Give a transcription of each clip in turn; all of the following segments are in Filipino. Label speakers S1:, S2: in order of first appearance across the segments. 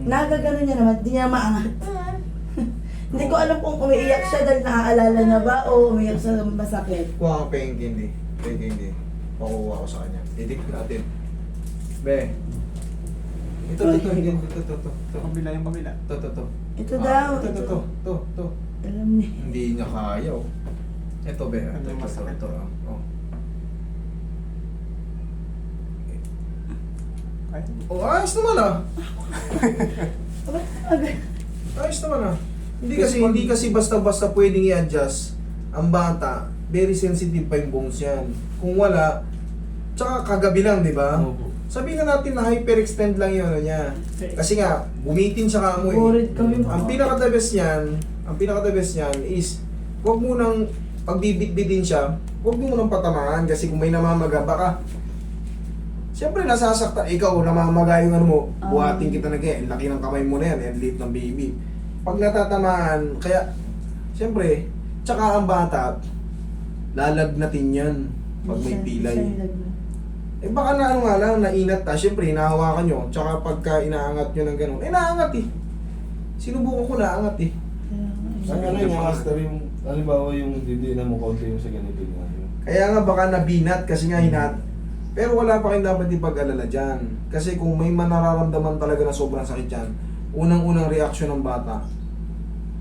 S1: Nagagano niya naman, di niya maangat. Hindi ko alam kung umiiyak siya dahil naaalala niya ba o umiiyak siya ng masakit.
S2: Kuha ka pain candy. Pain candy. Pakuha ko sa kanya. Titik natin. Be. Ito.
S3: Kabila yung kabila.
S2: Ito.
S1: Ito daw.
S2: Ito.
S1: Alam niya.
S2: Hindi niya kaya, oh. Ito, be.
S3: Ito yung masakit.
S2: Ito. Oh.
S3: Ay,
S2: Oh, ayos naman ah.
S1: Agad.
S2: Ayos naman ah. Hindi kasi basta-basta pwedeng i-adjust. Ang bata, very sensitive pa yung bones yan. Kung wala, tsaka kagabi lang, di ba?
S3: opo.
S2: Sabihin na natin na hyperextend lang yung ano niya. Kasi nga, bumitin siya kamo eh.
S1: Worried kami.
S2: Ang pinaka-the best niyan is, huwag mo nang pagbibit-bitin siya, huwag mo nang patamaan kasi kung may namamaga, baka siyempre nasasakta, ikaw namamaga yung ano mo, buhatin kita na ganyan, laki ng kamay mo na yan, and liit ng baby. Pag natatamaan, kaya, siyempre, tsaka ang bata, lalagnatin yan pag may pilay. Eh baka na ano nga lang, nainat ta, siyempre, hinahawakan nyo, tsaka pagka inaangat nyo ng ganun, naangat eh. Sinubukan ko naangat eh.
S4: Ang ano yung master yung, halimbawa yung didiinan mo konti yung sa ganito nga.
S2: Kaya nga baka nabinat kasi nga hinat. Pero wala pa kayong dapat ipag-alala dyan. Kasi kung may manararamdaman talaga na sobrang sakit dyan, unang-unang reaksyon ng bata,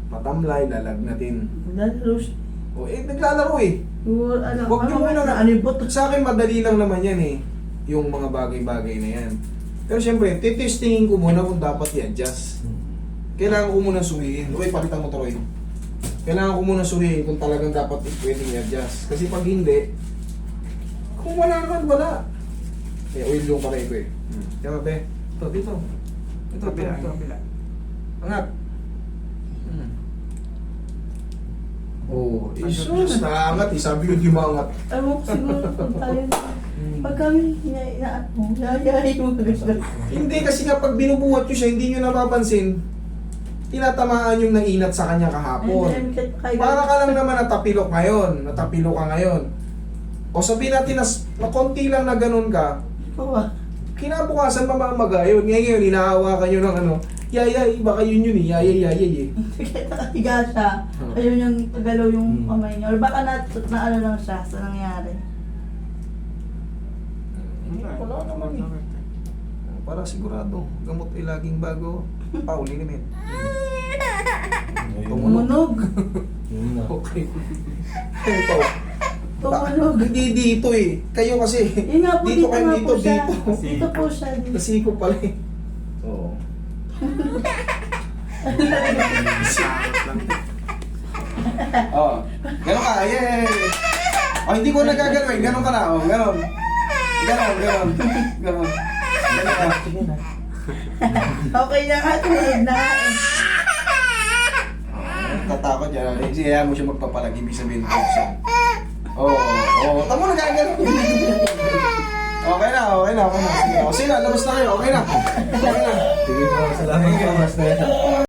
S2: matamlay, lalagnatin.
S1: Naglalaro siya.
S2: O naglalaro eh. Huwag niyo muna na.
S1: Ano yung buto?
S2: Sa akin madali lang naman yan eh. Yung mga bagay-bagay na yan. Pero syempre, titestingin ko muna kung dapat i-adjust. Kailangan ko muna suhihin. Roy, palitan mo to, Roy. Kailangan ko muna suhihin kung talagang dapat pwedeng i-adjust. Kasi pag hindi, kung wala naman, wala. Eh, oil yung kamay ko eh. Kaya be, ito, dito. Ito,
S3: Kabila,
S2: ito.
S3: kabila.
S2: Angat. Oh, isus, naangat. Sabi ko, di maangat.
S1: Ewan ko siguro kung tayo na. Pag kami inaat mo, yayayin mo agad.
S2: Hindi, kasi nga pag binubuhat nyo siya, hindi nyo napapansin, tinatamaan yung nainat sa kanya kahapon. Para ka lang naman natapilok ka ngayon. O sabihin natin na konti lang na ganun ka, kinabukasan mamamaga yun. Ngayon, hinahawakan nyo ng ano, yayay, baka yun eh, yayay eh.
S1: Nakahiga siya. Ayun yung tagalaw yung kamay niya. Or baka na ano lang siya sa nangyari.
S2: Wala naman eh. Para sigurado, gamot ay laging bago, pauli limit.
S1: Tumunog.
S4: Yun na.
S2: Okay. Ito.
S1: Tumunog.
S2: Hindi dito eh. Kayo kasi.
S1: Yun nga po,
S2: Dito
S1: dito
S2: kayo,
S1: nga po
S2: dito,
S1: siya.
S2: dito.
S1: Dito po siya. Dito.
S2: Kasi ko pala eh. Oo. Oh, gano'n ka, yay! Oh, hindi ko nagagano'n, gano'n ka na, oh, gano'n. Gano'n. Gano'n ka.
S1: Okay na nga, tulad na.
S2: Tatakot yan. Kaya mo siya magpapalag, ibig sabihin ko siya. Oo. Tamo na gano'n. Okay na. Sige, labas na kayo, okay na.
S4: Sige po, salamat po, master.